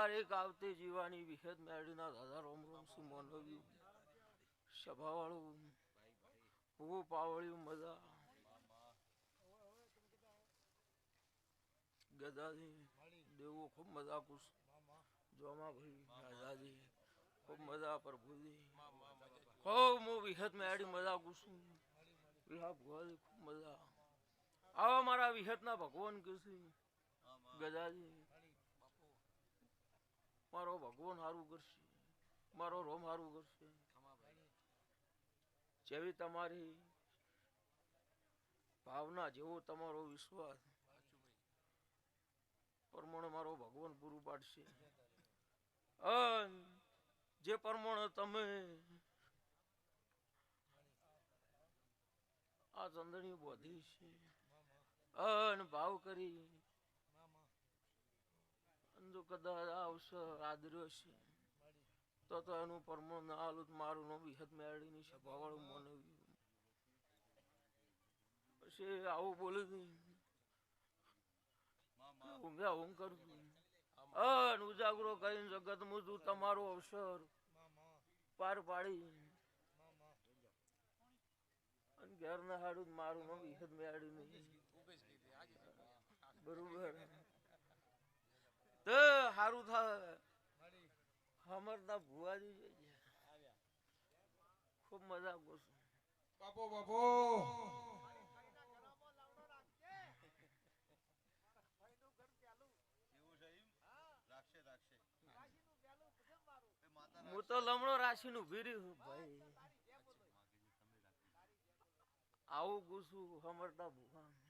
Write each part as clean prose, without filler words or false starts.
તારીખ આવતી જીવાની વિહેદ મેળીના દાદા રોમ રોમ સિંહ મોનવ્યું સભાવાળું ભૂ પાવળ્યું મજા ગદાજી દેવો ખૂબ મજા કુશ જોમા ભાઈ દાદાજી ખૂબ મજા પ્રભુજી ખૂબ હું વિહત મેળી મજા કુશું વિહા ભુવાજી ખૂબ મજા આવા મારા વિહતના ભગવાન કૃષ્ણ ગદાજી મારો ભગવાન સારું કરશે મારો રોમ સારું કરશે જેવી તમારી ભાવના જેવો તમારો વિશ્વાસ પ્રમાણે મારો ભગવાન પૂરું પાડશે જે પ્રમાણે તમે આ ચંદણી બોધી છે અને ભાવ કરી જો કદાચ આવશે આદર્યો છે તો એનું પરમાણ ના આલું મારું નો વિહત મેળીની સભાવાળું મનવ્યું પછી આવું બોલે ઊંઘ્યા ઊંઘ કરું ઉજાગરો કરીને જગત મુજુ તમારો અવસર પાર પાડી અને ઘેર ના હાડું મારું નો વિહત મેળ્યું નહીં બરોબર તો સારું થાય હમરતા ભુવાજી ખૂબ મજા કરશું બાપો બાપો હું તો લમણો રાશિ નું ભીરી ભાઈ આવું ગુસું હમરતા ભુવા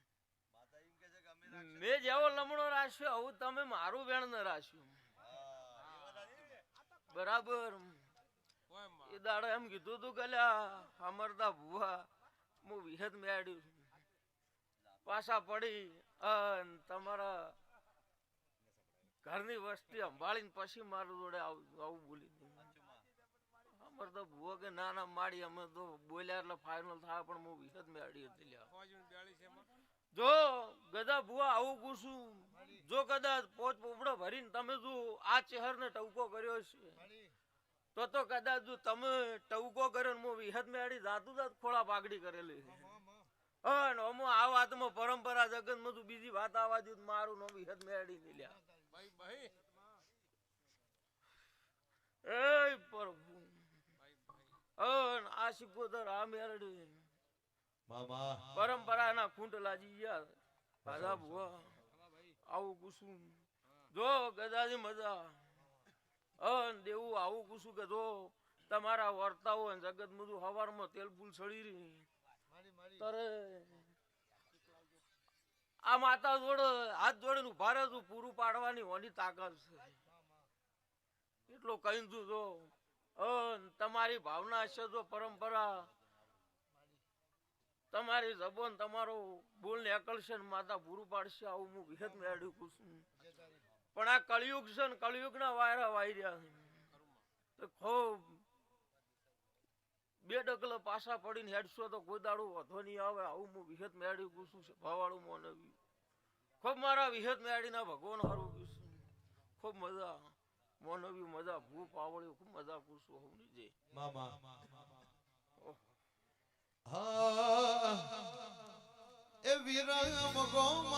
મેં જેવો લમણો રાખ્યો આવું તમે મારું વેણ ન રાખ્યું બરાબર એ દાડો એમ કીધું તું કે અમરતા ભુવા હું વિહત મેળ્યું પાછા પડી તમારા ઘરની વસ્તી સંભાળીને પછી મારું જોડે આવું બોલી અમરતા ભુવા કે ના ના માડી અમે તો બોલ્યા એટલે ફાઇનલ થાય પણ હું વિહત મેળવી હતી જો ગદા ભુવા આવું પૂછું જો કદાચ પોચ પોપડો ભરીને તમે જો આ ચહેર ને ટવકો કર્યો છે તો કદાચ જો તમે ટવકો કર્યો હું વિહત મેળી જાતું જાત ખોળા પાઘડી કરેલી અને અમો આ વાતમાં પરંપરા જગત માં તું બીજી વાત આવવા દઉં મારું નો વિહત મેળી નહીં લ્યા એ પ્રભુ આ સિકોતર આ મેળડી પરંપરા ના ખૂંટ લાજી યાર ભાજા ભુવા આવું કુસુમ જો ગદાજી મજા દેવું આવું કુસુમ કે જો તમારા વર્તાઓ જગત બધું હવારમાં તેલ ફૂલ સડી રહી તરે આ માતા જોડે હાથ જોડે ઉભા રહે તું પૂરું પાડવાની હોની તાકાત છે એટલો કઈ તું જો તમારી ભાવના છે જો પરંપરા તમારી જબોન તમારો બોલ ને અકલશે માતા પૂરું પાડશે આવું હું વિહત મેળવ્યું છું પણ આ કળિયુગ છે ને કળિયુગ ના વાયરા વાઈ રહ્યા છે ખૂબ બે ડગલા પાછા પડીને હેડશો તો કોઈ દાડું વધો નહીં આવે આવું હું વિહત મેળવ્યું છું ભાવાળું મોનવ્યું ખૂબ મારા વિહત મેળીના ભગવાન હારું છું ખૂબ મજા મોનવ્યું મજા ભૂ પાવળ્યું ખૂબ મજા પૂછું હું નીચે એ વિરમ ગોમ